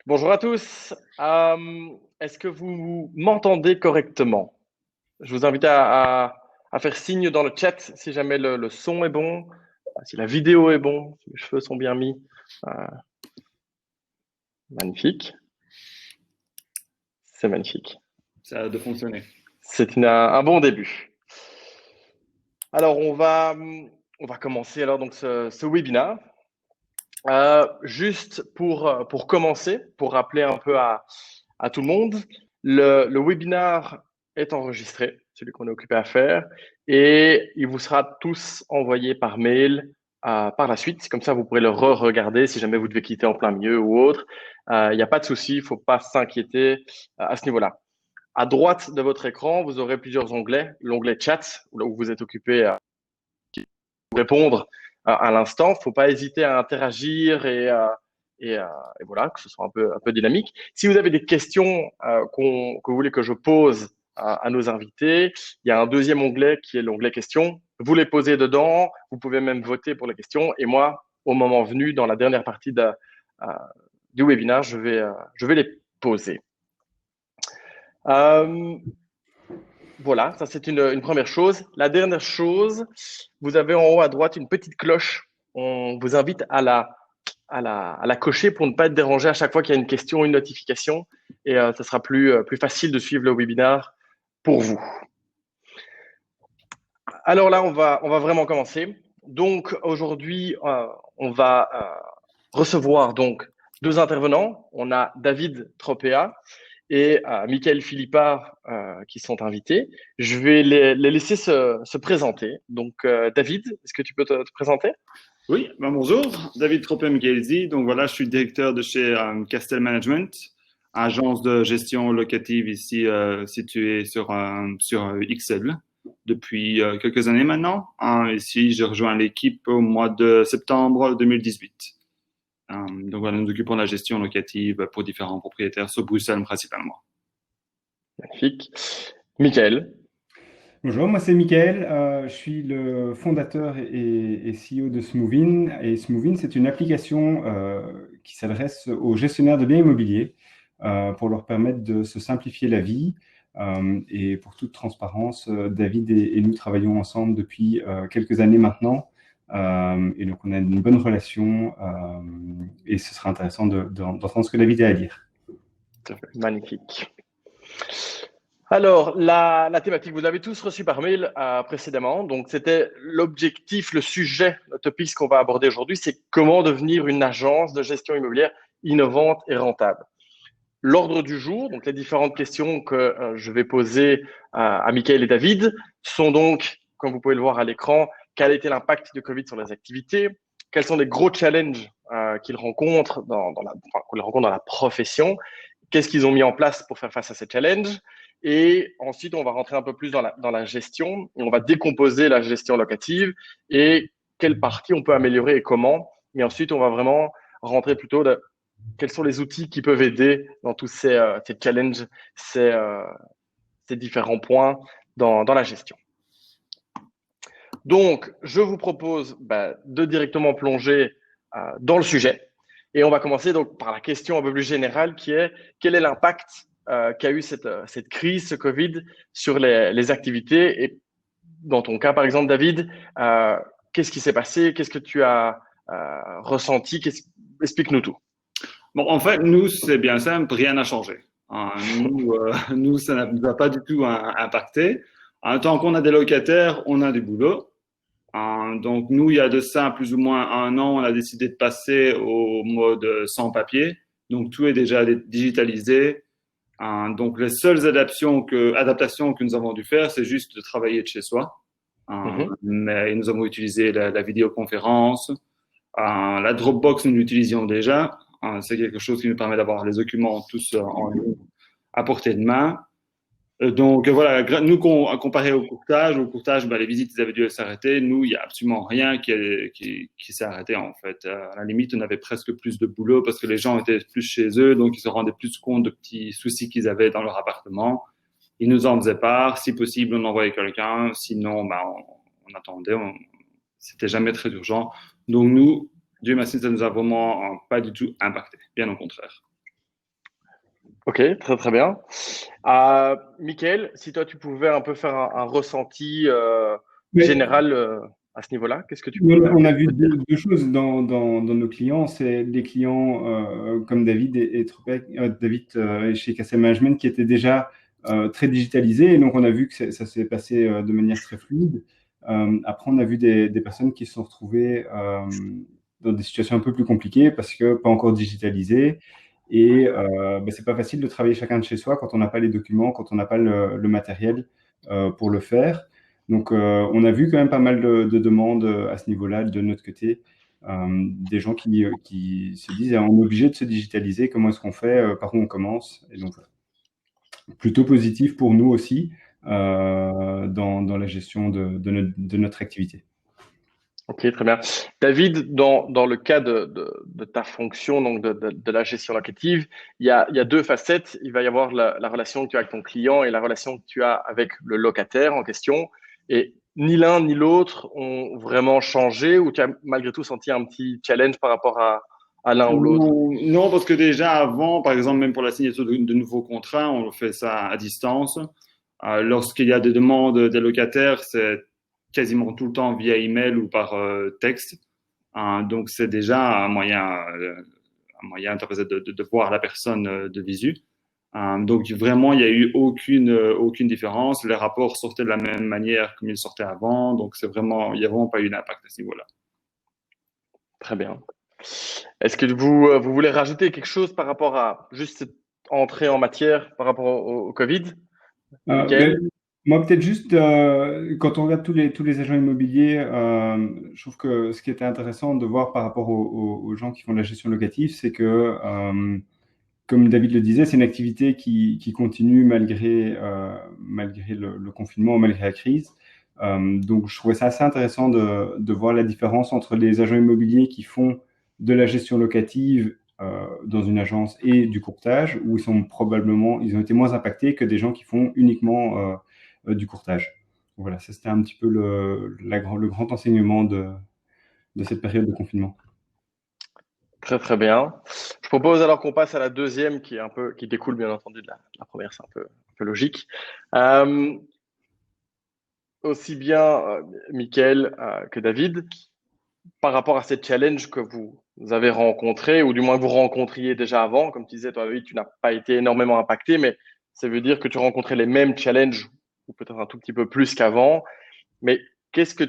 Bonjour à tous. Est-ce que vous m'entendez correctement? Je vous invite à faire signe dans le chat si jamais le son est bon, si la vidéo est bon, si les cheveux sont bien mis. Euh, Magnifique. C'est magnifique. Ça a de fonctionner. C'est un bon début. Alors, on va commencer alors donc ce webinaire. Juste pour commencer, pour rappeler un peu à tout le monde, le webinaire est enregistré, celui qu'on est occupé à faire, et il vous sera tous envoyé par mail par la suite. Comme ça, vous pourrez le re-regarder si jamais vous devez quitter en plein milieu ou autre. Il n'y a pas de souci, il ne faut pas s'inquiéter à ce niveau-là. À droite de votre écran, vous aurez plusieurs onglets. L'onglet chat, là où vous êtes occupé à répondre à l'instant. Il ne faut pas hésiter à interagir et voilà, que ce soit un peu dynamique. Si vous avez des questions que vous voulez que je pose à nos invités, il y a un deuxième onglet qui est l'onglet questions. Vous les posez dedans, vous pouvez même voter pour les questions. Et moi, au moment venu, dans la dernière partie du webinaire, je vais les poser. Voilà, ça c'est une première chose. La dernière chose, vous avez en haut à droite une petite cloche. On vous invite à la cocher pour ne pas être dérangé à chaque fois qu'il y a une question, une notification. Et ça sera plus facile de suivre le webinaire pour vous. Alors là, on va vraiment commencer. Donc aujourd'hui, on va recevoir donc deux intervenants. On a David Tropea et Michael Philippard qui sont invités. Je vais les laisser se présenter. Donc David, est-ce que tu peux te présenter? Oui, bonjour, David Tropem-Gelzi. Donc voilà, je suis directeur de chez Castel Management, agence de gestion locative ici située sur XL depuis quelques années maintenant. Ici, j'ai rejoint l'équipe au mois de septembre 2018. Donc voilà, nous occupons de la gestion locative pour différents propriétaires sur Bruxelles principalement. Magnifique. Michael. Bonjour, moi c'est Mickaël, je suis le fondateur et CEO de Smoovin. Et Smoovin, c'est une application qui s'adresse aux gestionnaires de biens immobiliers pour leur permettre de se simplifier la vie. Et pour toute transparence, David et nous travaillons ensemble depuis quelques années maintenant. Et donc on a une bonne relation et ce sera intéressant d'entendre ce que David a à dire. Magnifique. Alors, la thématique, vous l'avez tous reçu par mail précédemment. Donc, c'était l'objectif, le sujet, le topic qu'on va aborder aujourd'hui, c'est comment devenir une agence de gestion immobilière innovante et rentable. L'ordre du jour, donc les différentes questions que je vais poser à Michael et David, sont donc, comme vous pouvez le voir à l'écran, quel a été l'impact du Covid sur les activités, quels sont les gros challenges qu'ils rencontrent qu'ils rencontrent dans la profession, qu'est-ce qu'ils ont mis en place pour faire face à ces challenges. Et ensuite, on va rentrer un peu plus dans la gestion et on va décomposer la gestion locative et quelle partie on peut améliorer et comment. Et ensuite, on va vraiment rentrer plutôt de quels sont les outils qui peuvent aider dans tous ces challenges, ces différents points dans la gestion. Donc, je vous propose de directement plonger dans le sujet. Et on va commencer donc par la question un peu plus générale qui est quel est l'impact qu'a eu cette crise, ce Covid, sur les activités. Et dans ton cas, par exemple, David, qu'est-ce qui s'est passé? Qu'est-ce que tu as ressenti? Explique-nous tout. Bon, en fait, nous, c'est bien simple, rien n'a changé. Nous, ça ne nous a pas du tout impacté. Tant qu'on a des locataires, on a du boulot. Donc, nous, il y a de ça plus ou moins un an, on a décidé de passer au mode sans papier. Donc, tout est déjà digitalisé. Donc, les seules adaptations que nous avons dû faire, c'est juste de travailler de chez soi. Mais nous avons utilisé la vidéoconférence. La Dropbox, nous l'utilisions déjà. C'est quelque chose qui nous permet d'avoir les documents tous en ligne à portée de main. Donc voilà, nous comparé au courtage, les visites ils avaient dû s'arrêter. Nous, il y a absolument rien qui s'est arrêté en fait. À la limite, on avait presque plus de boulot parce que les gens étaient plus chez eux, donc ils se rendaient plus compte de petits soucis qu'ils avaient dans leur appartement. Ils nous en faisaient part. Si possible, on envoyait quelqu'un. Sinon, on attendait. C'était jamais très urgent. Donc nous, Dieu merci, ça nous a vraiment pas du tout impacté. Bien au contraire. Ok, très très bien. Michael, si toi tu pouvais un peu faire un ressenti Mais général à ce niveau-là, qu'est-ce que on a tu vu peux dire? deux choses dans nos clients. C'est des clients comme David et Tropec, David chez Castle Management qui étaient déjà très digitalisés. Et donc, on a vu que ça s'est passé de manière très fluide. Après, on a vu des personnes qui se sont retrouvées dans des situations un peu plus compliquées parce que pas encore digitalisées. Et c'est pas facile de travailler chacun de chez soi quand on n'a pas les documents, quand on n'a pas le matériel pour le faire. Donc, on a vu quand même pas mal de demandes à ce niveau-là de notre côté, des gens qui se disent, ah, on est obligé de se digitaliser, comment est-ce qu'on fait, par où on commence? Et donc, voilà. Plutôt positif pour nous aussi dans la gestion de notre activité. Ok, très bien. David, dans le cas de ta fonction, donc de la gestion locative, il y a deux facettes. Il va y avoir la relation que tu as avec ton client et la relation que tu as avec le locataire en question. Et ni l'un ni l'autre ont vraiment changé ou tu as malgré tout senti un petit challenge par rapport à l'un ou l'autre? Non, non, parce que déjà avant, par exemple, même pour la signature de nouveaux contrats, on fait ça à distance. Lorsqu'il y a des demandes des locataires, c'est quasiment tout le temps via email ou par texte. Donc, c'est déjà un moyen de voir la personne de visu. Donc, vraiment, il n'y a eu aucune différence. Les rapports sortaient de la même manière comme ils sortaient avant. Donc, il n'y a vraiment pas eu d'impact à ce niveau-là. Très bien. Est-ce que vous voulez rajouter quelque chose par rapport à juste cette entrée en matière par rapport au Covid, Mais Michael? moi, peut-être juste, quand on regarde tous les agents immobiliers, je trouve que ce qui était intéressant de voir par rapport aux gens qui font de la gestion locative, c'est que, comme David le disait, c'est une activité qui continue malgré le confinement, malgré la crise. Donc, je trouvais ça assez intéressant de voir la différence entre les agents immobiliers qui font de la gestion locative dans une agence et du courtage, où ils ont été moins impactés que des gens qui font uniquement du courtage. Voilà, ça c'était un petit peu le grand enseignement de cette période de confinement. Très très bien. Je propose alors qu'on passe à la deuxième qui découle bien entendu de la première, c'est un peu logique. Euh, Aussi bien Michael que David, par rapport à ces challenges que vous avez rencontrés, ou du moins que vous rencontriez déjà avant, comme tu disais, toi, David, tu n'as pas été énormément impacté, mais ça veut dire que tu rencontrais les mêmes challenges, ou peut-être un tout petit peu plus qu'avant. Mais qu'est-ce que,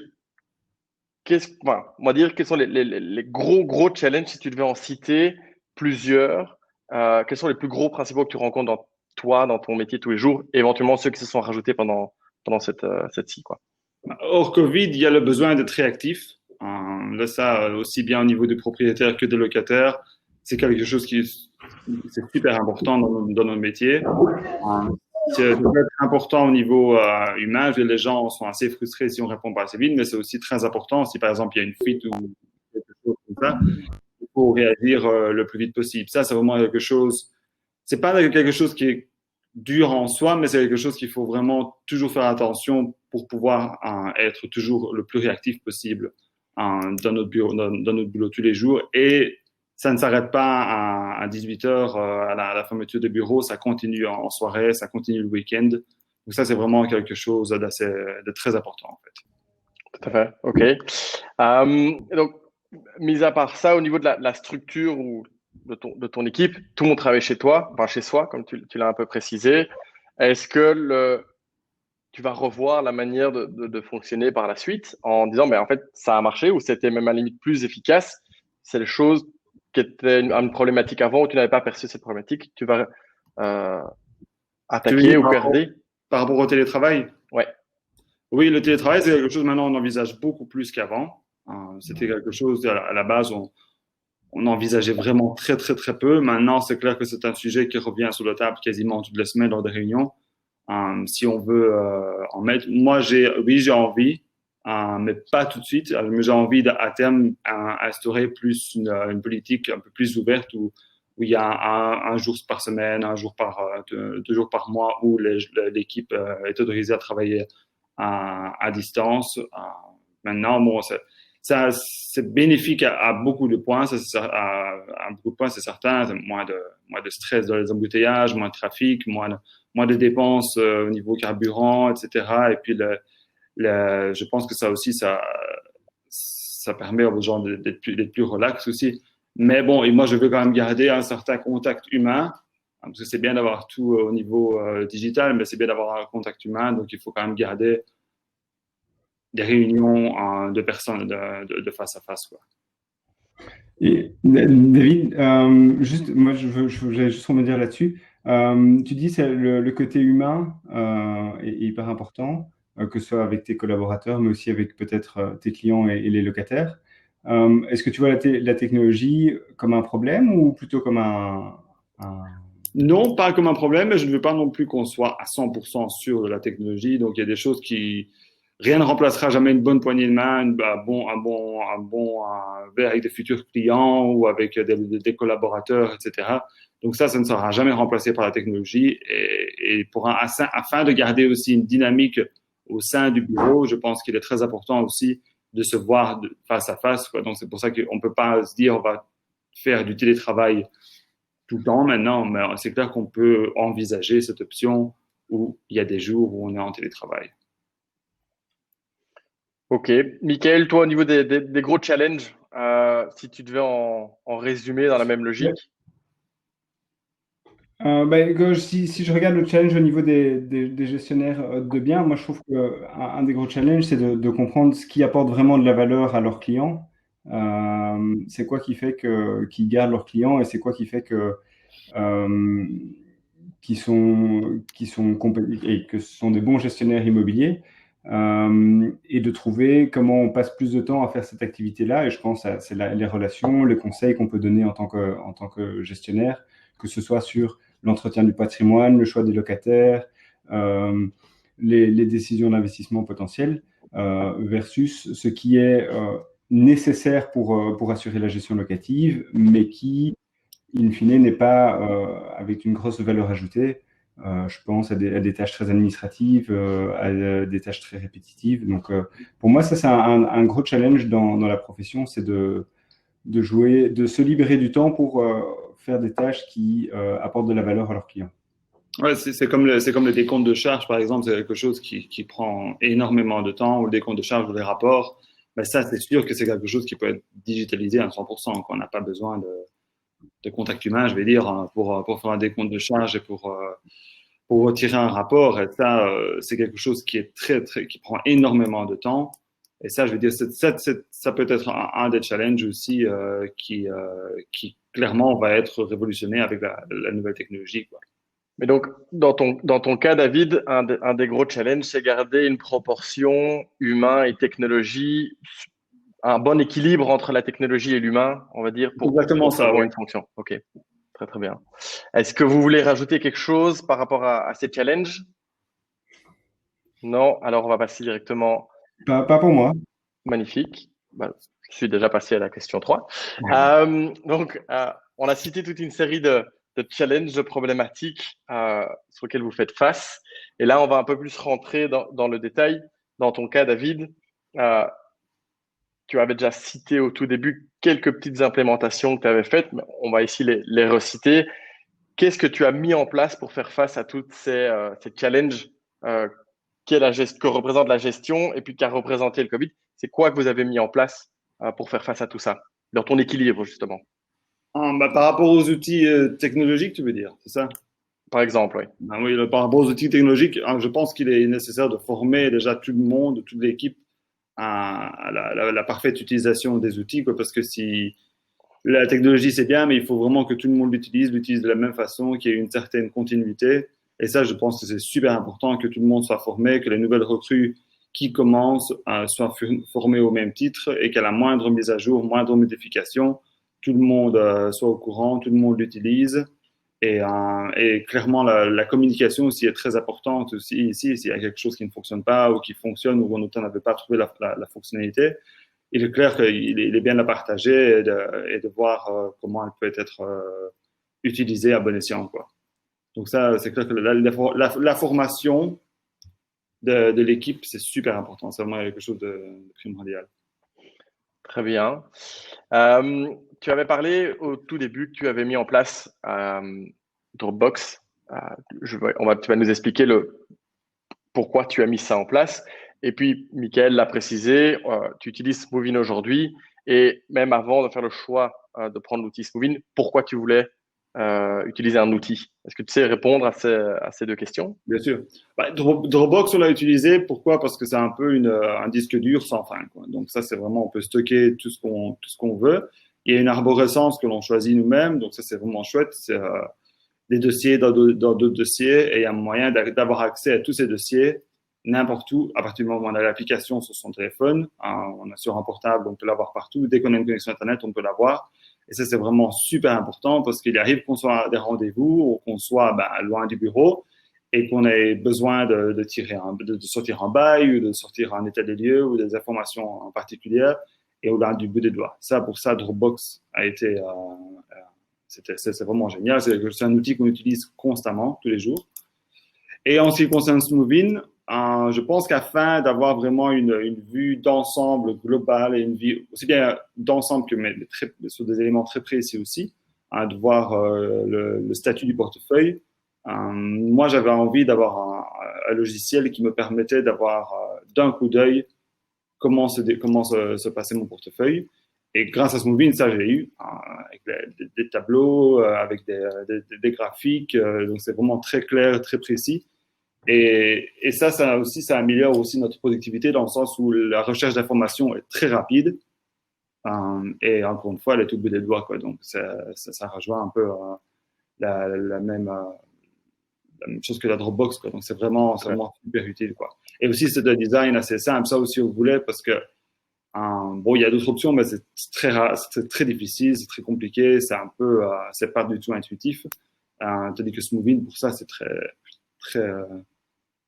enfin, on va dire, quels sont les gros challenges, si tu devais en citer plusieurs, quels sont les plus gros principaux que tu rencontres dans ton métier tous les jours, et éventuellement ceux qui se sont rajoutés pendant cette-ci, quoi. Hors Covid, il y a le besoin d'être réactif. Là, ça, aussi bien au niveau des propriétaires que des locataires, c'est quelque chose c'est super important dans notre métier. Euh, c'est peut-être important au niveau humain. Les gens sont assez frustrés si on répond pas assez vite, mais c'est aussi très important si, par exemple, il y a une fuite ou quelque chose comme ça, il faut réagir le plus vite possible. Ça, c'est vraiment quelque chose. C'est pas quelque chose qui est dur en soi, mais c'est quelque chose qu'il faut vraiment toujours faire attention pour pouvoir être toujours le plus réactif possible dans notre bureau, dans notre boulot tous les jours. Et ça ne s'arrête pas à 18 heures à la fermeture des bureaux, ça continue en soirée, ça continue le week-end. Donc ça, c'est vraiment quelque chose de très important en fait. Tout à fait. OK. Donc, mis à part ça, au niveau de la structure ou de ton équipe, tout le monde travaille chez toi, enfin chez soi, comme tu l'as un peu précisé. Est-ce que tu vas revoir la manière de fonctionner par la suite en disant, mais en fait, ça a marché ou c'était même à la limite plus efficace? C'est les choses qui étaient une problématique avant où tu n'avais pas perçu cette problématique, tu vas euh, Tu veux dire attaquer ou garder? par rapport au télétravail? Ouais. Oui, le télétravail, c'est quelque chose maintenant on envisage beaucoup plus qu'avant. C'était quelque chose à la base, on envisageait vraiment très peu. Maintenant, c'est clair que c'est un sujet qui revient sur la table quasiment toutes les semaines lors des réunions. Si on veut en mettre, moi, j'ai envie, mais pas tout de suite. Mais j'ai envie à terme instaurer plus une politique un peu plus ouverte où il y a un jour par semaine, deux jours par mois où l'équipe est autorisée à travailler à distance. Maintenant, bon, ça, c'est bénéfique à beaucoup de points. À beaucoup de points, c'est certain. Moins de stress dans les embouteillages, moins de trafic, moins de dépenses au niveau carburant, etc. Et puis, je pense que ça aussi, ça permet aux gens d'être plus relax aussi. Mais bon, et moi, je veux quand même garder un certain contact humain, parce que c'est bien d'avoir tout au niveau digital, mais c'est bien d'avoir un contact humain. Donc, il faut quand même garder des réunions de personnes de face à face, quoi. Et David, juste, moi, j'allais juste revenir là-dessus. Tu dis que le côté humain est hyper important, que ce soit avec tes collaborateurs, mais aussi avec peut-être tes clients et les locataires. Est-ce que tu vois la technologie comme un problème ou plutôt comme un... Non, pas comme un problème, mais je ne veux pas non plus qu'on soit à 100% sûr de la technologie. Donc, il y a des choses rien ne remplacera jamais une bonne poignée de main, un verre avec des futurs clients ou avec des collaborateurs, etc. Donc ça ne sera jamais remplacé par la technologie. Et afin de garder aussi une dynamique au sein du bureau, je pense qu'il est très important aussi de se voir face à face, quoi. Donc c'est pour ça qu'on ne peut pas se dire on va faire du télétravail tout le temps maintenant, mais c'est clair qu'on peut envisager cette option où il y a des jours où on est en télétravail. Ok. Michael, toi, au niveau des gros challenges, si tu devais en résumer dans la même logique. Si je regarde le challenge au niveau des gestionnaires de biens, moi je trouve qu'un des gros challenges, c'est de comprendre ce qui apporte vraiment de la valeur à leurs clients. C'est quoi qui fait qu'ils gardent leurs clients et c'est quoi qui fait euh, et que ce sont des bons gestionnaires immobiliers. Et de trouver comment on passe plus de temps à faire cette activité-là. Et je pense que c'est les relations, les conseils qu'on peut donner en tant que gestionnaire, que ce soit sur l'entretien du patrimoine, le choix des locataires, les décisions d'investissement potentielles, versus ce qui est nécessaire pour assurer la gestion locative, mais qui, in fine, n'est pas avec une grosse valeur ajoutée. Je pense à des tâches très administratives, à des tâches très répétitives. Donc, pour moi, ça, c'est un gros challenge dans la profession, c'est de se libérer du temps pour faire des tâches qui apportent de la valeur à leurs clients. Ouais, c'est comme le décompte de charges, par exemple, c'est quelque chose qui prend énormément de temps, ou le décompte de charges ou les rapports. Ben ça, c'est sûr que c'est quelque chose qui peut être digitalisé à 100%, qu'on n'a pas besoin de contact humain, je vais dire, hein, pour faire un décompte de charges et pour retirer un rapport. Et ça, c'est quelque chose qui est qui prend énormément de temps. Et ça, je veux dire, ça peut être un des challenges aussi qui clairement va être révolutionné avec la nouvelle technologie, quoi. Mais donc, dans ton cas, David, un des gros challenges, c'est garder une proportion humain et technologie, un bon équilibre entre la technologie et l'humain, on va dire, Exactement pour ça, avoir oui. une fonction. Ok, très très bien. Est-ce que vous voulez rajouter quelque chose par rapport à ces challenges? Non? Alors on va passer directement. Pas pour moi. Magnifique. Bah, je suis déjà passé à la question 3. On a cité toute une série de challenges, de problématiques sur lesquelles vous faites face. Et là, on va un peu plus rentrer dans le détail. Dans ton cas, David, euh, tu avais déjà cité au tout début quelques petites implémentations que tu avais faites, mais on va ici les reciter. Qu'est-ce que tu as mis en place pour faire face à toutes ces challenges euh, que représente la gestion et puis qu'a représenté le Covid? C'est quoi que vous avez mis en place pour faire face à tout ça, dans ton équilibre, justement, Par rapport aux outils technologiques, tu veux dire, c'est ça? par exemple, oui. Ben oui, par rapport aux outils technologiques, je pense qu'il est nécessaire de former déjà tout le monde, toute l'équipe à la parfaite utilisation des outils, quoi, parce que si la technologie c'est bien, mais il faut vraiment que tout le monde l'utilise de la même façon, qu'il y ait une certaine continuité. Et ça, je pense que c'est super important que tout le monde soit formé, que les nouvelles recrues qui commencent soient formées au même titre et qu'à la moindre mise à jour, moindre modification, tout le monde soit au courant, tout le monde l'utilise. Et clairement, la communication aussi est très importante aussi ici. S'il y a quelque chose qui ne fonctionne pas ou qui fonctionne ou on n'avait pas trouvé la fonctionnalité, il est clair qu'il est bien de la partager et de voir comment elle peut être utilisée à bon escient, quoi. Donc ça, c'est clair que la formation de l'équipe, c'est super important. C'est vraiment quelque chose de primordial. Très bien. Tu avais parlé au tout début que tu avais mis en place Dropbox. Tu vas nous expliquer pourquoi tu as mis ça en place. Et puis, Michael l'a précisé, tu utilises Smoovin aujourd'hui. Et même avant de faire le choix de prendre l'outil Smoovin, pourquoi tu voulais utiliser un outil? Est-ce que tu sais répondre à ces deux questions? Bien sûr. Dropbox, on l'a utilisé. Pourquoi? Parce que c'est un peu un disque dur sans fin, quoi. Donc ça, c'est vraiment, on peut stocker tout ce qu'on veut. Il y a une arborescence que l'on choisit nous-mêmes. Donc ça, c'est vraiment chouette. C'est des dossiers dans d'autres dossiers et il y a moyen d'avoir accès à tous ces dossiers n'importe où à partir du moment où on a l'application sur son téléphone. On a sur un portable, on peut l'avoir partout. Dès qu'on a une connexion Internet, on peut l'avoir. Et ça, c'est vraiment super important parce qu'il arrive qu'on soit à des rendez-vous ou qu'on soit loin du bureau et qu'on ait besoin de sortir un bail ou de sortir un état des lieux ou des informations en particulier et au-delà du bout des doigts. Pour ça, Dropbox a été, c'est vraiment génial. C'est un outil qu'on utilise constamment, tous les jours. Et en ce qui concerne Smoovin, je pense qu'afin d'avoir vraiment une vue d'ensemble globale et une vue aussi bien d'ensemble que mais sur des éléments très précis aussi, de voir le statut du portefeuille. Moi, j'avais envie d'avoir un logiciel qui me permettait d'avoir d'un coup d'œil comment se passait mon portefeuille. Et grâce à Smoovin, ça, j'ai eu avec des tableaux, avec des graphiques. Donc, c'est vraiment très clair, très précis. Et ça améliore aussi notre productivité dans le sens où la recherche d'informations est très rapide. Et encore une fois, elle est au bout des doigts, quoi. Donc, ça rejoint un peu la même chose que la Dropbox, quoi. Donc, c'est vraiment super utile, quoi. Et aussi, c'est un design assez simple. Ça aussi, on voulait parce que il y a d'autres options, mais c'est très difficile, c'est très compliqué, c'est pas du tout intuitif. Tandis que Smoovin, pour ça, c'est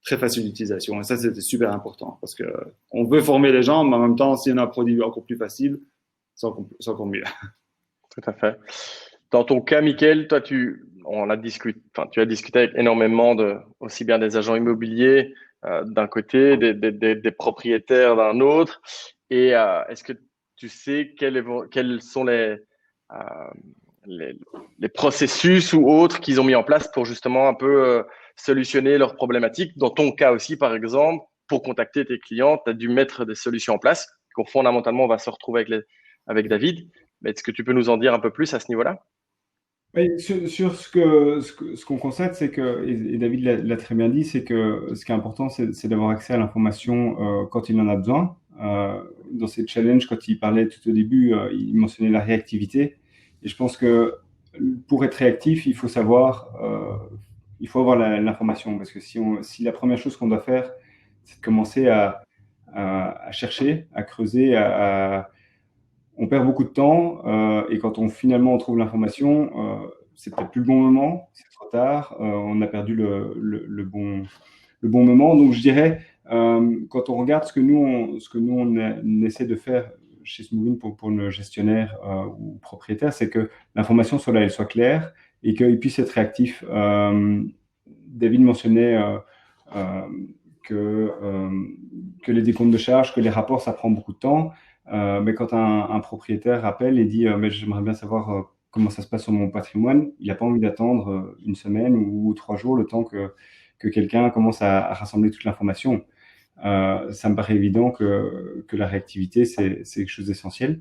très facile d'utilisation. Et ça, c'était super important parce que on veut former les gens, mais en même temps, s'il y en a un produit encore plus facile, c'est encore mieux. Tout à fait. Dans ton cas, Michael, toi, tu as discuté avec énormément aussi bien des agents immobiliers d'un côté, des propriétaires d'un autre. Et est-ce que tu sais quels sont les processus ou autres qu'ils ont mis en place pour justement un peu solutionner leurs problématiques? Dans ton cas aussi, par exemple, pour contacter tes clients, tu as dû mettre des solutions en place. Fondamentalement, on va se retrouver avec David. Mais est-ce que tu peux nous en dire un peu plus à ce niveau-là? Oui, sur ce qu'on constate, c'est que, et David l'a très bien dit, c'est que ce qui est important, c'est d'avoir accès à l'information quand il en a besoin. Dans ces challenges, quand il parlait tout au début, il mentionnait la réactivité. Et je pense que pour être réactif, il faut il faut avoir l'information. Parce que si la première chose qu'on doit faire, c'est de commencer à chercher, à creuser, on perd beaucoup de temps et quand finalement on trouve l'information, c'est peut-être plus le bon moment, c'est trop tard, on a perdu le bon moment. Donc je dirais, quand on regarde ce que nous on essaie de faire chez Smoovin pour nos gestionnaires ou propriétaires, c'est que l'information soit là, elle soit claire et qu'il puisse être réactif. David mentionnait euh, que les décomptes de charges, que les rapports, ça prend beaucoup de temps. Mais quand un propriétaire appelle et dit mais j'aimerais bien savoir comment ça se passe sur mon patrimoine, il n'a pas envie d'attendre une semaine ou 3 jours le temps que quelqu'un commence à rassembler toute l'information. Ça me paraît évident que la réactivité, c'est quelque chose d'essentiel.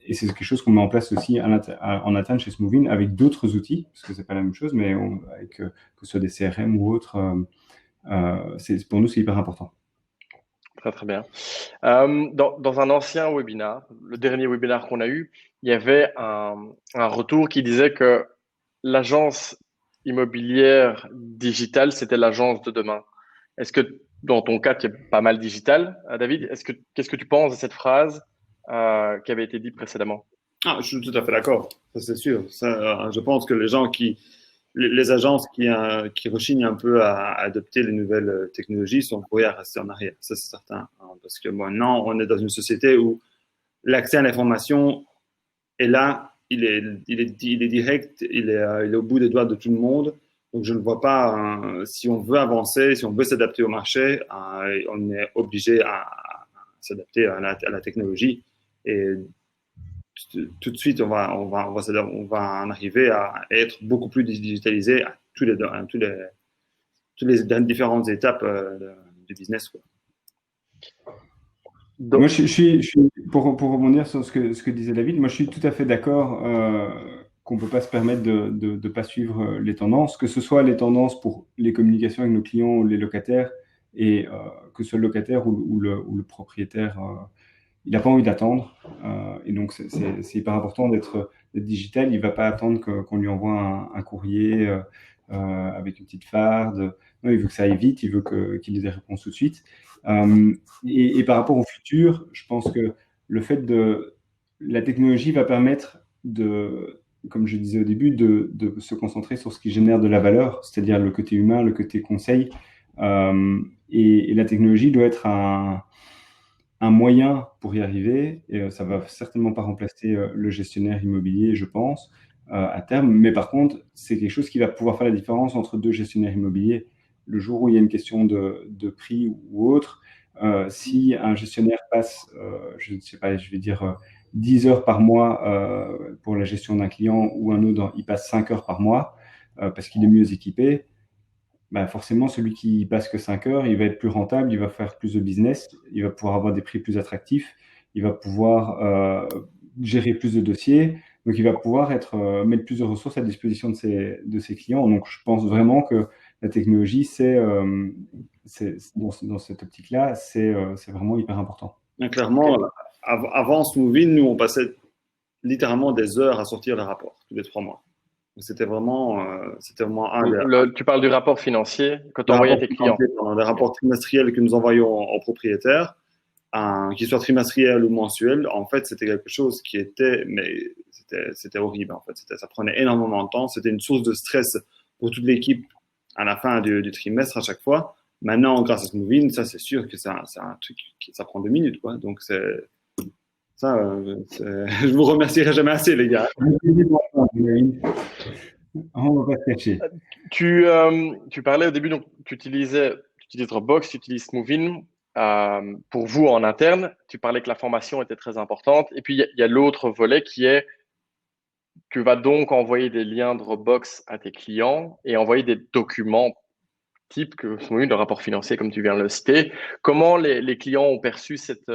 Et c'est quelque chose qu'on met en place aussi en interne chez Smoovin avec d'autres outils, parce que c'est pas la même chose, mais que ce soit des CRM ou autres, pour nous, c'est hyper important. Très, très bien. Dans un ancien webinar, le dernier webinar qu'on a eu, il y avait un retour qui disait que l'agence immobilière digitale, c'était l'agence de demain. Est-ce que dans ton cas, tu es pas mal digital, David, qu'est-ce que tu penses de cette phrase qui avait été dite précédemment? Je suis tout à fait d'accord, ça c'est sûr. Je pense que les agences qui rechignent un peu à adopter les nouvelles technologies sont vouées à rester en arrière, ça c'est certain. Parce que maintenant, on est dans une société où l'accès à l'information est là, il est direct, il est au bout des doigts de tout le monde. Donc je ne vois pas, si on veut avancer, si on veut s'adapter au marché, on est obligé à s'adapter à la technologie. Et tout de suite, on va en arriver à être beaucoup plus digitalisé à toutes les différentes étapes du business, quoi. Moi, pour rebondir sur ce que disait David, moi, je suis tout à fait d'accord qu'on ne peut pas se permettre de ne pas suivre les tendances, que ce soit les tendances pour les communications avec nos clients ou les locataires, et que ce soit le locataire ou le propriétaire, il n'a pas envie d'attendre. Et donc, c'est hyper important d'être digital. Il ne va pas attendre qu'on lui envoie un courrier avec une petite farde. Non, il veut que ça aille vite, il veut qu'il ait des réponses tout de suite. Et par rapport au futur, je pense que le fait la technologie va permettre comme je disais au début, de se concentrer sur ce qui génère de la valeur, c'est-à-dire le côté humain, le côté conseil. Et la technologie doit être un moyen pour y arriver. Et ça va certainement pas remplacer le gestionnaire immobilier, je pense, à terme. Mais par contre, c'est quelque chose qui va pouvoir faire la différence entre deux gestionnaires immobiliers. Le jour où il y a une question de prix ou autre, si un gestionnaire passe, je ne sais pas, je vais dire 10 heures par mois pour la gestion d'un client, ou un autre, il passe 5 heures par mois parce qu'il est mieux équipé, bah forcément, celui qui passe que 5 heures, il va être plus rentable, il va faire plus de business, il va pouvoir avoir des prix plus attractifs, il va pouvoir gérer plus de dossiers, donc il va pouvoir mettre plus de ressources à disposition de ses clients. Donc je pense vraiment que la technologie, dans cette optique-là, c'est vraiment hyper important. Mais clairement, avant Smoothie, nous, on passait littéralement des heures à sortir les rapports tous les 3 mois. C'était vraiment tu parles du rapport financier que tu envoyais à tes clients. Des rapports trimestriels que nous envoyons aux propriétaires, qu'ils soient trimestriels ou mensuels. En fait, c'était quelque chose qui c'était horrible. En fait, ça prenait énormément de temps. C'était une source de stress pour toute l'équipe à la fin du trimestre à chaque fois. Maintenant, grâce à Smoothie, ça, c'est sûr que c'est un truc ça prend 2 minutes, quoi. Donc je vous remercierai jamais assez, les gars. On va pas se cacher. Tu parlais au début, donc tu utilises Dropbox, tu utilises Smoothie pour vous en interne. Tu parlais que la formation était très importante. Et puis, il y a l'autre volet qui est tu vas donc envoyer des liens Dropbox à tes clients et envoyer des documents type que le rapport financier, comme tu viens de le citer. Comment les clients ont perçu cette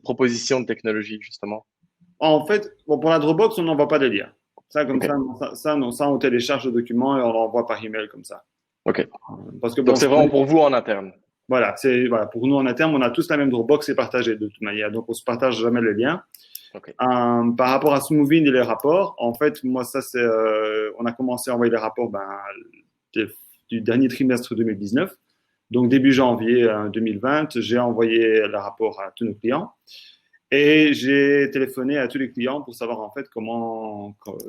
proposition de technologie, justement? En fait, pour la Dropbox, on n'envoie pas de liens. Ça, comme ça, on télécharge le document et on l'envoie par email comme ça. OK. Donc, c'est vraiment pour vous en interne. Voilà, pour nous en interne, on a tous la même Dropbox et partagée de toute manière. Donc, on se partage jamais les liens. Okay. Par rapport à Smoothie et les rapports, en fait, moi, on a commencé à envoyer les rapports du dernier trimestre 2019. Donc, début janvier 2020, j'ai envoyé le rapport à tous nos clients. Et j'ai téléphoné à tous les clients pour savoir en fait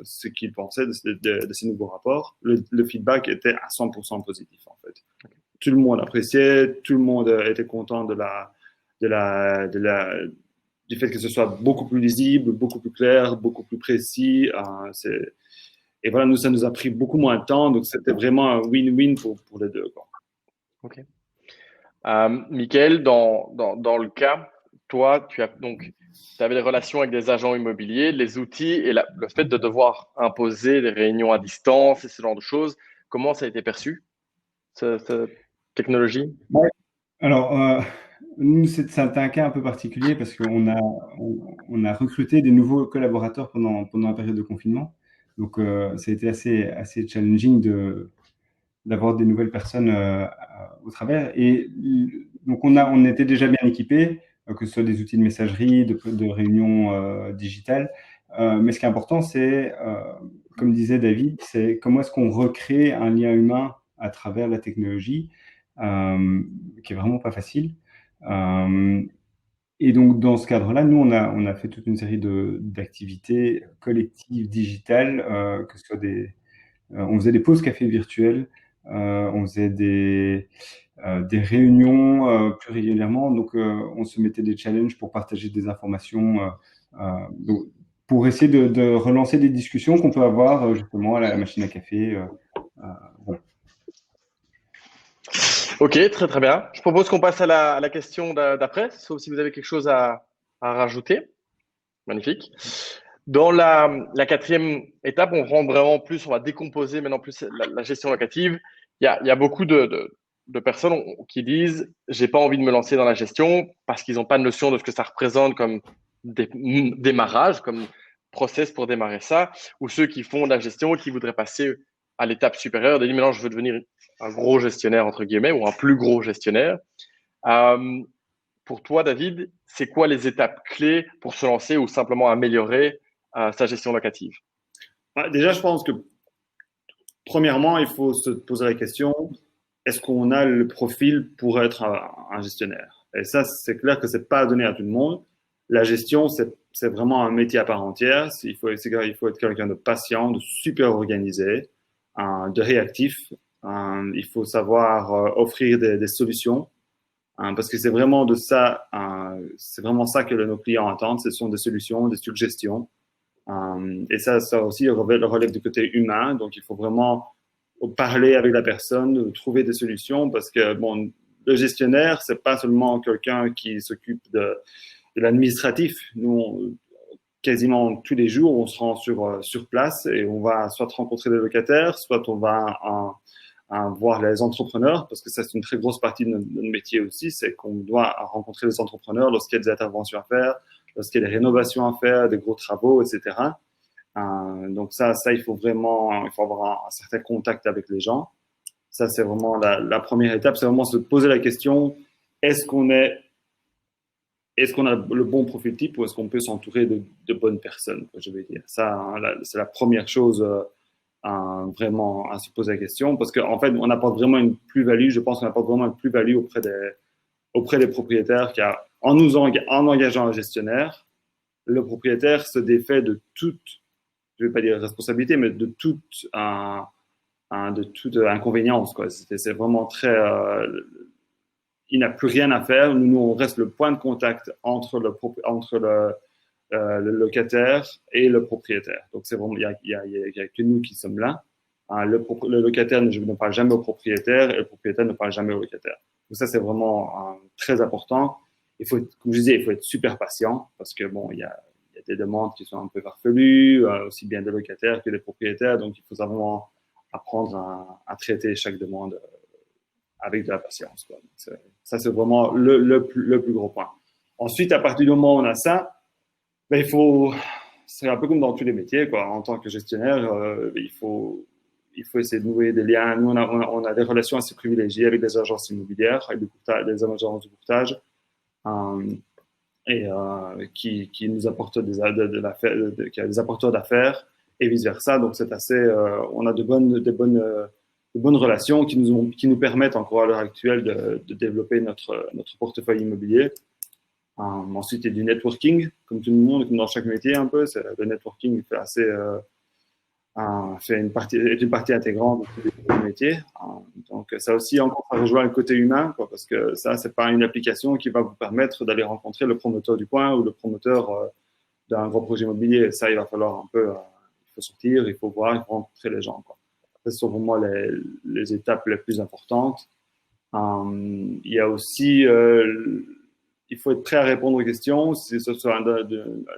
ce qu'ils pensaient de ces nouveaux rapports. Le feedback était à 100% positif en fait. Okay. Tout le monde appréciait, tout le monde était content du fait que ce soit beaucoup plus lisible, beaucoup plus clair, beaucoup plus précis. Et voilà, ça nous a pris beaucoup moins de temps, donc c'était vraiment un win-win pour les deux, quoi. Ok. Michael, dans le cas, toi, tu avais des relations avec des agents immobiliers, les outils et le fait de devoir imposer des réunions à distance et ce genre de choses. Comment ça a été perçu, cette technologie? Ouais. Alors, nous, c'est un cas un peu particulier parce qu'on a recruté des nouveaux collaborateurs pendant la période de confinement. Donc, ça a été assez challenging d'avoir des nouvelles personnes au travers. Et donc, on était déjà bien équipés, que ce soit des outils de messagerie, de réunions digitales. Mais ce qui est important, c'est, comme disait David, c'est comment est-ce qu'on recrée un lien humain à travers la technologie, qui est vraiment pas facile. Et donc, dans ce cadre-là, nous, on a fait toute une série d'activités collectives digitales, que ce soit on faisait des pauses café virtuelles, on faisait des réunions plus régulièrement. Donc, on se mettait des challenges pour partager des informations, donc, pour essayer de relancer des discussions qu'on peut avoir justement à la machine à café. Voilà. Ok, très très bien. Je propose qu'on passe à la question d'après, sauf si vous avez quelque chose à rajouter. Magnifique. Dans la quatrième étape, on rentre vraiment plus, on va décomposer maintenant plus la gestion locative. Il y a beaucoup de personnes qui disent, j'ai pas envie de me lancer dans la gestion parce qu'ils n'ont pas de notion de ce que ça représente comme démarrage, comme process pour démarrer ça, ou ceux qui font de la gestion et qui voudraient passer à l'étape supérieure, de dire maintenant je veux devenir un gros gestionnaire entre guillemets ou un plus gros gestionnaire. Pour toi, David, c'est quoi les étapes clés pour se lancer ou simplement améliorer sa gestion locative? Déjà, je pense que premièrement, il faut se poser la question, est-ce qu'on a le profil pour être un gestionnaire? Et ça, c'est clair que c'est pas donné à tout le monde. La gestion, c'est vraiment un métier à part entière. Il faut être quelqu'un de patient, de super organisé, de réactif. Il faut savoir offrir des solutions. Parce que c'est vraiment de ça, c'est vraiment ça que nos clients attendent. Ce sont des solutions, des suggestions. Et ça aussi relève du côté humain. Donc, il faut vraiment parler avec la personne, trouver des solutions, parce que bon, le gestionnaire, c'est pas seulement quelqu'un qui s'occupe de l'administratif. Nous, quasiment tous les jours, on se rend sur place et on va soit rencontrer des locataires, soit on va voir les entrepreneurs, parce que ça, c'est une très grosse partie de notre métier aussi, c'est qu'on doit rencontrer les entrepreneurs lorsqu'il y a des interventions à faire, lorsqu'il y a des rénovations à faire, des gros travaux, etc. Donc ça, il faut avoir un certain contact avec les gens. Ça, c'est vraiment la première étape, c'est vraiment se poser la question, est-ce qu'on a le bon profil type ou est-ce qu'on peut s'entourer de bonnes personnes, je vais dire. Ça, c'est la première chose vraiment à se poser la question, parce qu'en fait, on apporte vraiment une plus-value. Je pense qu'on apporte vraiment une plus-value auprès des propriétaires, car en engageant un gestionnaire, le propriétaire se défait de toute, je ne vais pas dire responsabilité, mais de toute inconvénience, quoi. C'est vraiment très, il n'a plus rien à faire. Nous, on reste le point de contact entre le locataire et le propriétaire. Donc, c'est vraiment, il y a que nous qui sommes là. Le locataire ne parle jamais au propriétaire et le propriétaire ne parle jamais au locataire. Donc, ça, c'est vraiment très important. Comme je disais, il faut être super patient parce que bon, il y a des demandes qui sont un peu farfelues, aussi bien des locataires que des propriétaires. Donc, il faut vraiment apprendre à traiter chaque demande avec de la patience, quoi. Ça, c'est vraiment le plus gros point. Ensuite, à partir du moment où on a ça, ben, c'est un peu comme dans tous les métiers, quoi. En tant que gestionnaire, il faut essayer de nouer des liens. Nous, on a des relations assez privilégiées avec des agences immobilières, avec des agences de courtage, qui nous apportent des apporteurs d'affaires et vice versa. Donc, c'est assez, on a de bonnes relations qui nous permettent encore à l'heure actuelle de développer notre portefeuille immobilier. Ensuite, il y a du networking, comme tout le monde, comme dans chaque métier un peu. Le networking est une partie intégrante de tous les métiers. Donc, ça aussi, encore, ça rejoint le côté humain, quoi, parce que ça, c'est pas une application qui va vous permettre d'aller rencontrer le promoteur du coin ou le promoteur d'un gros projet immobilier. Ça, il va falloir un peu, il faut sortir, il faut voir, il faut rencontrer les gens, quoi. Ce sont pour moi les étapes les plus importantes. Il y a aussi, il faut être prêt à répondre aux questions, si ce soit à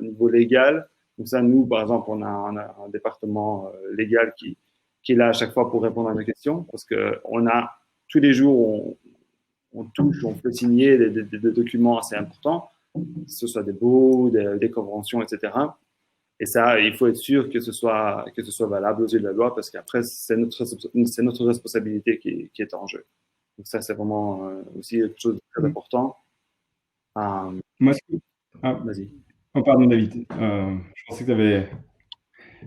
niveau légal. Donc ça, nous, par exemple, on a un département légal qui est là à chaque fois pour répondre à nos questions, parce que tous les jours, on peut signer des documents assez importants, que ce soit des baux, des conventions, etc. Et ça, il faut être sûr que ce soit valable aux yeux de la loi, parce qu'après, c'est notre responsabilité qui est en jeu. Donc ça, c'est vraiment aussi quelque chose de très important. Moi, Vas-y. Oh, pardon, David. Je pensais que tu avais.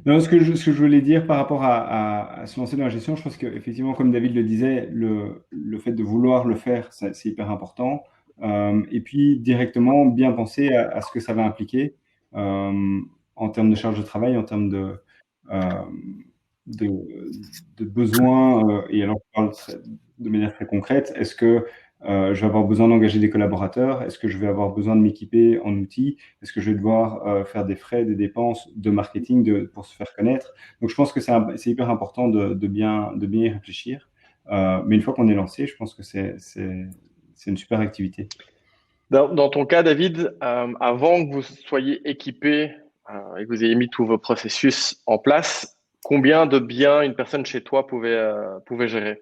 Non, ce que je voulais dire par rapport à se lancer dans la gestion, je pense qu'effectivement, comme David le disait, le fait de vouloir le faire, c'est hyper important. Et puis, directement, bien penser à ce que ça va impliquer en termes de charge de travail, en termes de besoins. Et alors, je parle de manière très concrète. Est-ce que je vais avoir besoin d'engager des collaborateurs? Est-ce que je vais avoir besoin de m'équiper en outils? Est-ce que je vais devoir faire des frais, des dépenses de marketing pour se faire connaître? Donc, je pense que c'est hyper important de bien y réfléchir. Mais une fois qu'on est lancé, je pense que c'est une super activité. Dans ton cas, David, avant que vous soyez équipé et que vous ayez mis tous vos processus en place, combien de biens une personne chez toi pouvait gérer?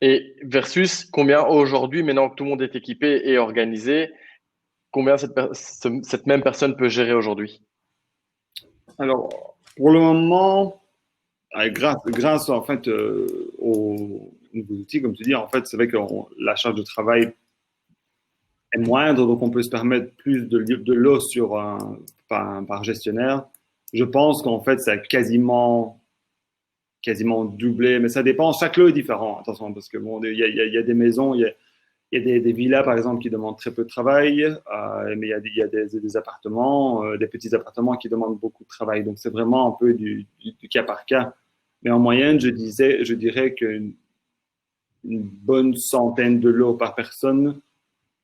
Et versus combien aujourd'hui, maintenant que tout le monde est équipé et organisé, combien cette même personne peut gérer aujourd'hui? Alors, pour le moment, grâce en fait aux nouveaux outils, comme tu dis, en fait, c'est vrai que la charge de travail est moindre, donc on peut se permettre plus de l'eau par gestionnaire. Je pense qu'en fait, ça a quasiment doublé, mais ça dépend. Chaque lot est différent, attention, parce que bon, il y a des maisons, il y a des villas, par exemple, qui demandent très peu de travail, mais il y a des appartements, des petits appartements qui demandent beaucoup de travail. Donc, c'est vraiment un peu du cas par cas. Mais en moyenne, je dirais qu'une bonne centaine de lots par personne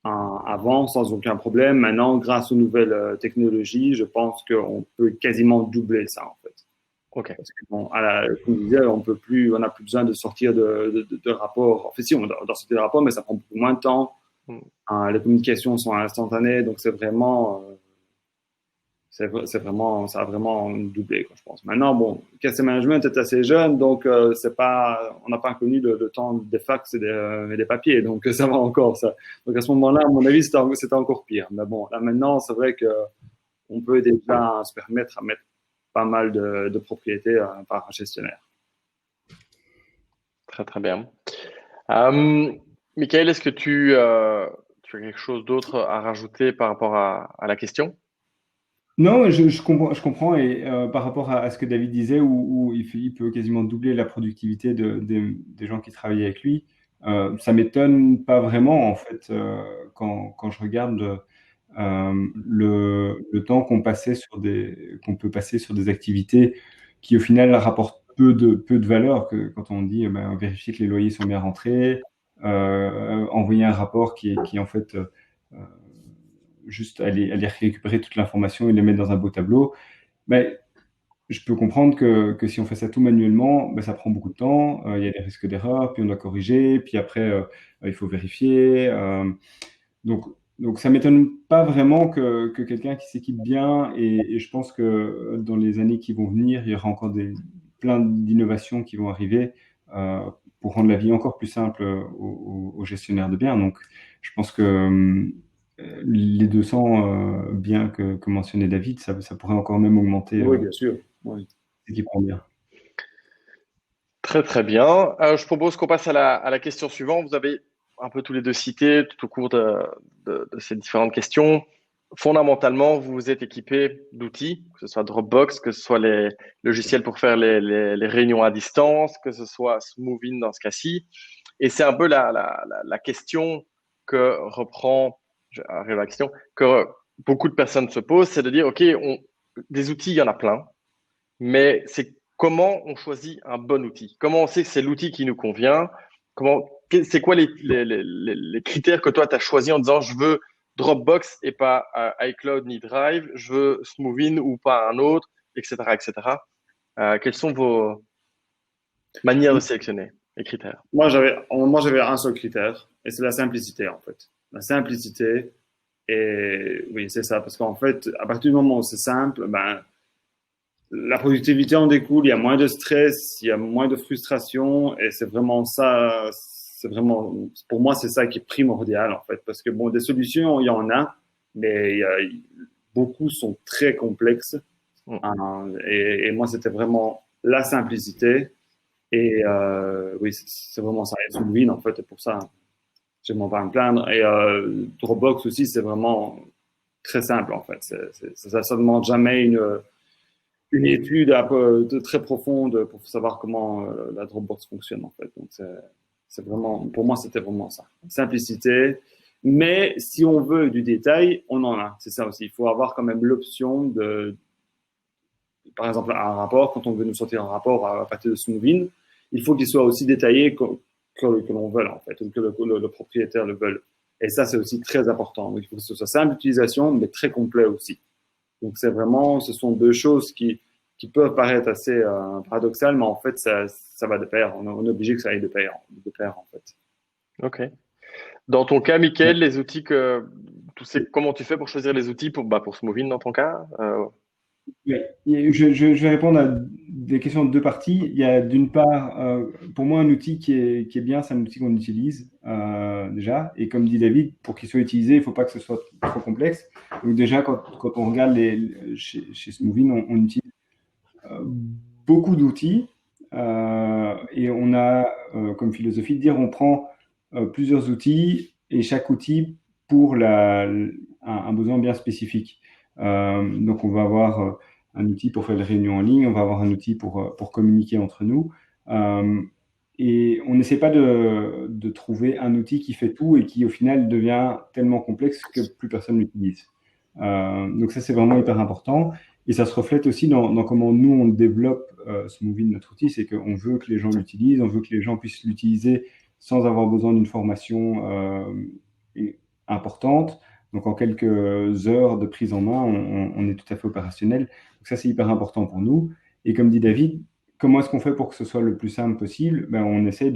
avant, sans aucun problème. Maintenant, grâce aux nouvelles technologies, je pense qu'on peut quasiment doubler ça, en fait. Ok. Parce que, bon, comme je disais, on n'a plus besoin de sortir de rapports. En fait, si, on doit sortir de rapports, mais ça prend beaucoup moins de temps. Mm. Les communications sont instantanées, donc c'est vraiment, ça a vraiment doublé, quoi, je pense. Maintenant, bon, Case Management est assez jeune, donc on n'a pas connu le temps des fax et des papiers, donc ça va encore, ça. Donc à ce moment-là, à mon avis, c'était encore pire. Mais bon, là maintenant, c'est vrai que on peut déjà se permettre à mettre pas mal de propriétés par un gestionnaire. Très, très bien. Michael, est-ce que tu as quelque chose d'autre à rajouter par rapport à la question? Non, je comprends et par rapport à ce que David disait, où il peut quasiment doubler la productivité des gens qui travaillent avec lui, ça m'étonne pas vraiment en fait quand je regarde le temps qu'on peut passer sur des activités qui au final rapportent peu de valeur, que quand on dit ben, vérifier que les loyers sont bien rentrés, envoyer un rapport qui est en fait juste aller récupérer toute l'information et les mettre dans un beau tableau. Mais je peux comprendre que si on fait ça tout manuellement, ben, ça prend beaucoup de temps, il y a des risques d'erreur, puis on doit corriger, puis après, il faut vérifier. Donc, donc ça m'étonne pas vraiment que quelqu'un qui s'équipe bien, et je pense que dans les années qui vont venir, il y aura encore plein d'innovations qui vont arriver pour rendre la vie encore plus simple aux gestionnaires de biens. Donc, je pense que les 200 biens que mentionnait David, ça pourrait encore même augmenter Oui, bien sûr. Oui. l'équipement bien. Très, très bien. Je propose qu'on passe à la question suivante. Vous avez un peu tous les deux cité tout au cours de ces différentes questions. Fondamentalement, vous vous êtes équipé d'outils, que ce soit Dropbox, que ce soit les logiciels pour faire les réunions à distance, que ce soit Smoothin dans ce cas-ci. Et c'est un peu la question que reprend, j'arrive à la question, que beaucoup de personnes se posent, c'est de dire, OK, des outils, il y en a plein, mais c'est comment on choisit un bon outil? Comment on sait que c'est l'outil qui nous convient? C'est quoi les critères que toi, tu as choisi en disant je veux Dropbox et pas iCloud ni Drive, je veux Smoothin ou pas un autre, etc., etc. Quelles sont vos manières de sélectionner les critères? Moi, j'avais un seul critère, et c'est la simplicité, en fait. La simplicité, et oui, c'est ça, parce qu'en fait, à partir du moment où c'est simple, ben, la productivité en découle, il y a moins de stress, il y a moins de frustration, et c'est vraiment ça, pour moi, c'est ça qui est primordial, en fait, parce que bon, des solutions, il y en a, mais beaucoup sont très complexes, Mm. hein, et moi, c'était vraiment la simplicité, et oui, c'est vraiment ça, et Soulvin, en fait, et pour ça, je ne vais pas à me plaindre, et Dropbox aussi, c'est vraiment très simple, en fait, ça demande jamais une étude un peu très profonde pour savoir comment la Dropbox fonctionne en fait. Donc c'est vraiment, pour moi c'était vraiment ça, simplicité. Mais si on veut du détail, on en a. C'est ça aussi. Il faut avoir quand même l'option par exemple, un rapport. Quand on veut nous sortir un rapport à partir de Smoothin, il faut qu'il soit aussi détaillé que l'on veut en fait, ou que le propriétaire le veut. Et ça c'est aussi très important. Donc il faut que ce soit simple d'utilisation, mais très complet aussi. Donc c'est vraiment, ce sont deux choses qui peuvent paraître assez paradoxales, mais en fait ça va de pair. On est obligé que ça aille de pair en fait. OK. Dans ton cas, Mickaël, les outils tu sais comment tu fais pour choisir les outils pour Smoothing dans ton cas? Oui. Je vais répondre à des questions de deux parties. Il y a d'une part, pour moi, un outil qui est bien, c'est un outil qu'on utilise déjà. Et comme dit David, pour qu'il soit utilisé, il ne faut pas que ce soit trop complexe. Donc déjà, quand on regarde chez Smoothing, on utilise euh, beaucoup d'outils. Et on a comme philosophie de dire on prend plusieurs outils et chaque outil pour un besoin bien spécifique. Donc on va avoir un outil pour faire les réunions en ligne, on va avoir un outil pour communiquer entre nous. Et on n'essaie pas de trouver un outil qui fait tout et qui au final devient tellement complexe que plus personne l'utilise. Donc ça c'est vraiment hyper important. Et ça se reflète aussi dans comment nous, on développe Smoothie, notre outil, c'est qu'on veut que les gens l'utilisent, on veut que les gens puissent l'utiliser sans avoir besoin d'une formation importante. Donc en quelques heures de prise en main, on est tout à fait opérationnel. Donc ça, c'est hyper important pour nous. Et comme dit David, comment est-ce qu'on fait pour que ce soit le plus simple possible? Ben, on essaie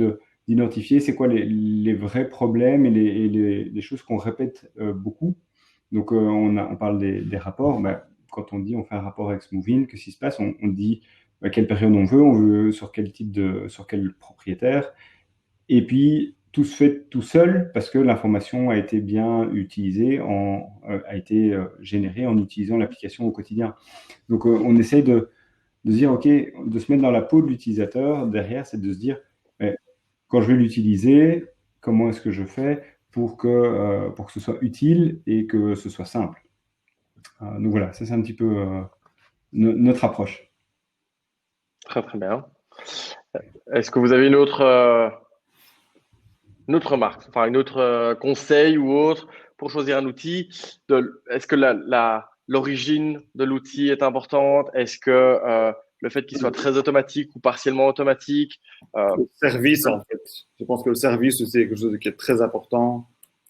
d'identifier c'est quoi les vrais problèmes et les choses qu'on répète beaucoup. Donc on parle des rapports. Ben, quand on dit on fait un rapport avec Smoothing, qu'est-ce qui se passe? On dit à quelle période on veut sur quel sur quel propriétaire. Et puis tout se fait tout seul parce que l'information a été bien utilisée, a été générée en utilisant l'application au quotidien. Donc on essaie de se dire, OK, de se mettre dans la peau de l'utilisateur. Derrière, c'est de se dire, quand je vais l'utiliser, comment est-ce que je fais pour que ce soit utile et que ce soit simple. Donc voilà, ça c'est un petit peu notre approche. Très, très bien. Est-ce que vous avez une autre remarque, enfin une autre conseil ou autre pour choisir un outil? Est-ce que l'origine de l'outil est importante? Est-ce que le fait qu'il soit très automatique ou partiellement automatique? Le service, en fait. Je pense que le service, c'est quelque chose qui est très important.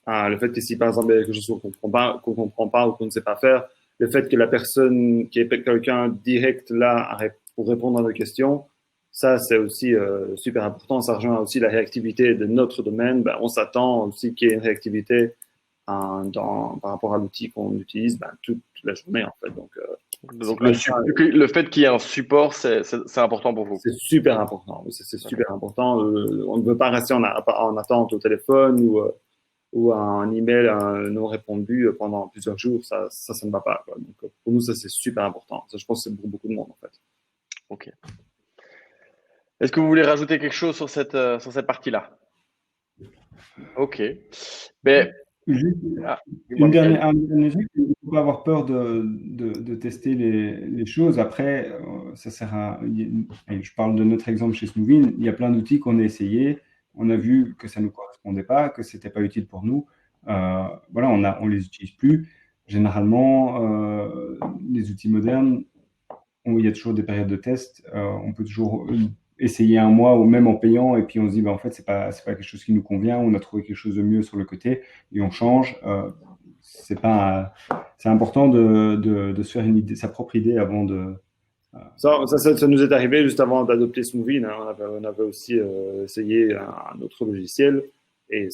Le fait que si, par exemple, il y a quelque chose qu'on comprend pas ou qu'on ne sait pas faire, le fait que la personne qui est quelqu'un direct là pour répondre à nos questions, ça, c'est aussi super important. Ça rejoint aussi la réactivité de notre domaine. Ben, on s'attend aussi qu'il y ait une réactivité par rapport à l'outil qu'on utilise toute la journée, en fait. Donc le fait qu'il y ait un support, c'est important pour vous. C'est super important. C'est super important. On ne veut pas rester en attente au téléphone ou un email non répondu pendant plusieurs jours. Ça ne va pas, quoi. Donc, pour nous, ça, c'est super important. Ça, je pense que c'est pour beaucoup de monde, en fait. OK. Est-ce que vous voulez rajouter quelque chose sur cette partie-là? OK. Ben, Juste un dernier truc, il ne faut pas avoir peur de tester les choses. Après, ça sert je parle de notre exemple chez Smoothing, il y a plein d'outils qu'on a essayés, on a vu que ça ne nous correspondait pas, que ce n'était pas utile pour nous. Voilà, on les utilise plus. Généralement, les outils modernes, il y a toujours des périodes de test. On peut toujours essayer un mois ou même en payant et puis on se dit en fait c'est pas quelque chose qui nous convient, on a trouvé quelque chose de mieux sur le côté et on change. C'est important de se faire sa propre idée avant de. Ça nous est arrivé juste avant d'adopter Smoothie. Hein. On avait aussi essayé un autre logiciel et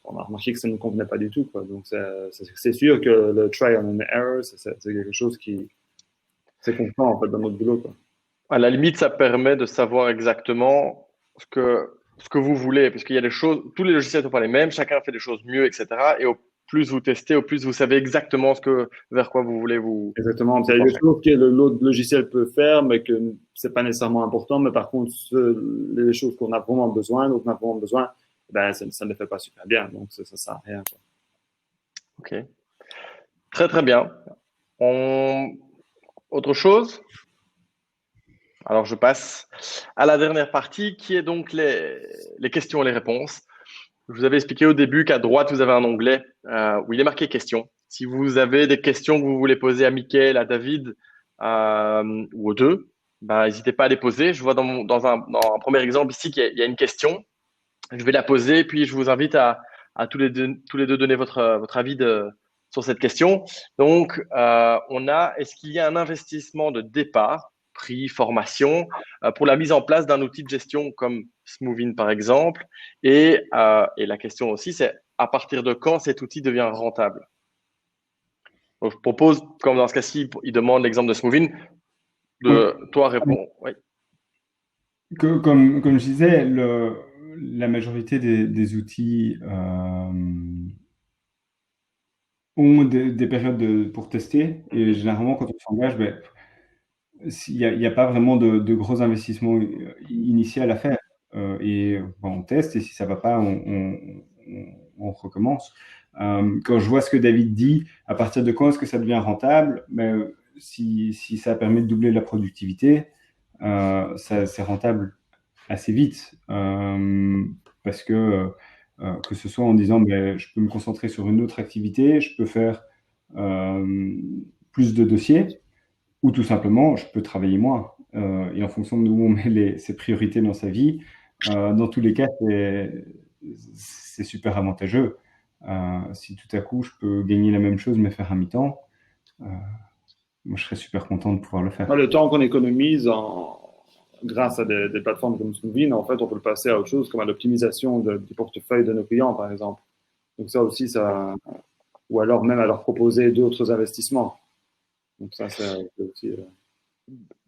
on a remarqué que ça ne nous convenait pas du tout, quoi. Donc c'est sûr que le try and error, c'est quelque chose qui c'est constant en fait dans notre boulot, quoi. À la limite, ça permet de savoir exactement ce que vous voulez, parce qu'il y a des choses, tous les logiciels ne sont pas les mêmes, chacun fait des choses mieux, etc. Et au plus vous testez, au plus vous savez exactement vers quoi vous voulez vous. Exactement. Il y a des choses que l'autre logiciel peut faire, mais que c'est pas nécessairement important. Mais par contre, les choses qu'on a vraiment besoin, ben, ça ne le fait pas super bien. Donc, ça sert à rien, quoi. OK. Très, très bien. Autre chose? Alors, je passe à la dernière partie qui est donc les questions et les réponses. Je vous avais expliqué au début qu'à droite, vous avez un onglet où il est marqué questions. Si vous avez des questions que vous voulez poser à Mickaël, à David ou aux deux, ben, n'hésitez pas à les poser. Je vois dans un premier exemple ici qu'il y a une question. Je vais la poser, puis je vous invite à tous les deux donner votre avis sur cette question. Donc, est-ce qu'il y a un investissement de départ, prix, formation, pour la mise en place d'un outil de gestion comme Smoothing, par exemple? Et la question aussi, c'est à partir de quand cet outil devient rentable. Donc, je propose, comme dans ce cas-ci, il demande l'exemple de Smoovin, de toi répondre. Oui. Comme je disais, la majorité des outils ont des périodes pour tester. Et généralement, quand on s'engage, il n'y a pas vraiment de gros investissements initiaux à faire. Et on teste, et si ça ne va pas, on recommence. Quand je vois ce que David dit, à partir de quand est-ce que ça devient rentable, si ça permet de doubler la productivité, c'est rentable assez vite. Parce que ce soit en disant je peux me concentrer sur une autre activité, je peux faire plus de dossiers, ou tout simplement, je peux travailler moins. Et en fonction de où on met ses priorités dans sa vie, dans tous les cas, c'est super avantageux. Si tout à coup, je peux gagner la même chose, mais faire un mi-temps, moi, je serais super content de pouvoir le faire. Le temps qu'on économise grâce à des plateformes comme Smoovin, en fait, on peut le passer à autre chose, comme à l'optimisation du portefeuille de nos clients, par exemple. Donc ça aussi, ou alors même à leur proposer d'autres investissements. Donc ça, c'est aussi...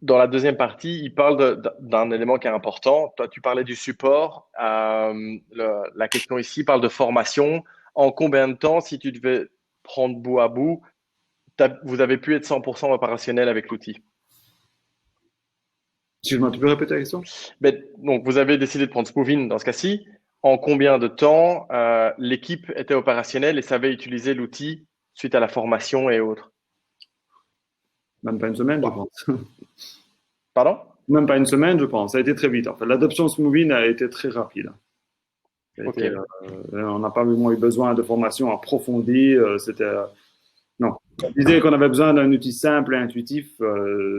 Dans la deuxième partie, il parle d'un élément qui est important. Toi, tu parlais du support. La question ici parle de formation. En combien de temps, si tu devais prendre bout à bout, vous avez pu être 100% opérationnel avec l'outil? Excuse-moi, tu peux répéter la question? Donc, vous avez décidé de prendre Smoovin dans ce cas-ci. En combien de temps l'équipe était opérationnelle et savait utiliser l'outil suite à la formation et autres? Même pas une semaine, je pense. Pardon? Même pas une semaine, je pense. Ça a été très vite. En fait, l'adoption Smoovin a été très rapide. Okay. On n'a pas vraiment eu besoin de formation approfondie. Non. On disait qu'on avait besoin d'un outil simple et intuitif.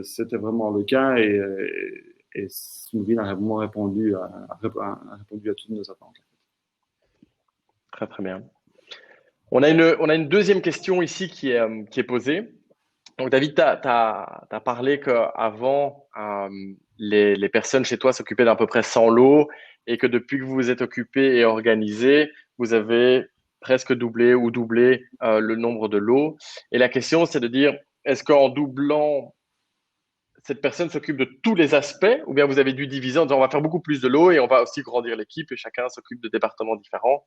C'était vraiment le cas et Smoovin a vraiment répondu à toutes nos attentes. Très, très bien. On a une deuxième question ici qui est posée. Donc, David, tu as parlé qu'avant, les personnes chez toi s'occupaient d'à peu près 100 lots et que depuis que vous vous êtes occupé et organisé, vous avez presque doublé ou doublé le nombre de lots. Et la question, c'est de dire, est-ce qu'en doublant, cette personne s'occupe de tous les aspects ou bien vous avez dû diviser en disant, on va faire beaucoup plus de lots et on va aussi grandir l'équipe et chacun s'occupe de départements différents?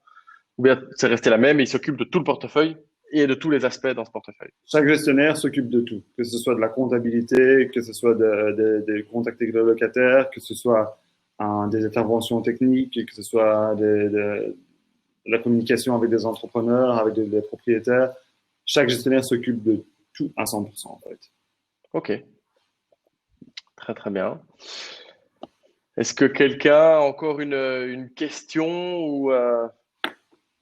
Ou bien c'est resté la même et il s'occupe de tout le portefeuille et de tous les aspects dans ce portefeuille? Chaque gestionnaire s'occupe de tout, que ce soit de la comptabilité, que ce soit de contacter le locataire, que ce soit des interventions techniques, que ce soit de la communication avec des entrepreneurs, avec des propriétaires. Chaque gestionnaire s'occupe de tout à 100% en fait. Ok. Très, très bien. Est-ce que quelqu'un a encore une question ou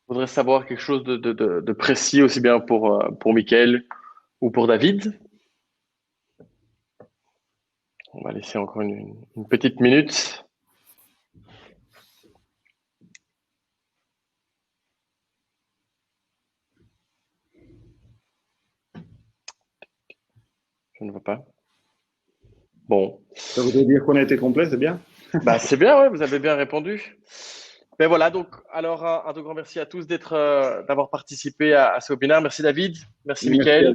voudrait savoir quelque chose de précis aussi bien pour Mickaël ou pour David? On va laisser encore une petite minute. Je ne vois pas. Bon. Ça voudrait dire qu'on a été complet, c'est bien? C'est bien, ouais, vous avez bien répondu. Ben voilà, donc alors un tout grand merci à tous d'avoir participé à ce webinaire. Merci David, merci Mickaël.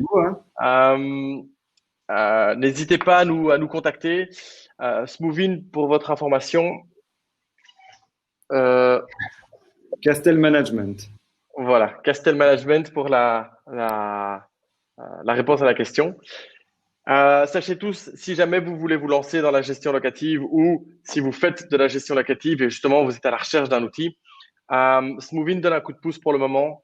N'hésitez pas à nous contacter. Smoovin pour votre information. Castel Management. Voilà, Castel Management pour la réponse à la question. Sachez tous, si jamais vous voulez vous lancer dans la gestion locative ou si vous faites de la gestion locative et justement vous êtes à la recherche d'un outil, Smoovin donne un coup de pouce pour le moment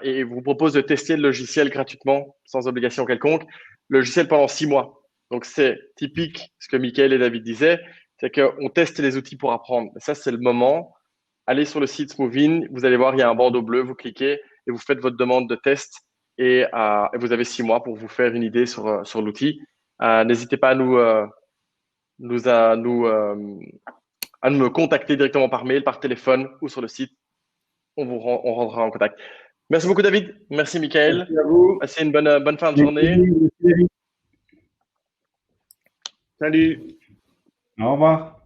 et vous propose de tester le logiciel gratuitement, sans obligation quelconque, le logiciel pendant 6 mois. Donc c'est typique ce que Mickaël et David disaient, c'est qu'on teste les outils pour apprendre. Et ça, c'est le moment. Allez sur le site Smoovin, vous allez voir, il y a un bandeau bleu, vous cliquez et vous faites votre demande de test et vous avez 6 mois pour vous faire une idée sur l'outil. N'hésitez pas à à me contacter directement par mail, par téléphone ou sur le site. On rendra en contact. Merci beaucoup, David. Merci, Mickaël. Merci à vous. Passez une bonne fin de journée. Salut. Au revoir.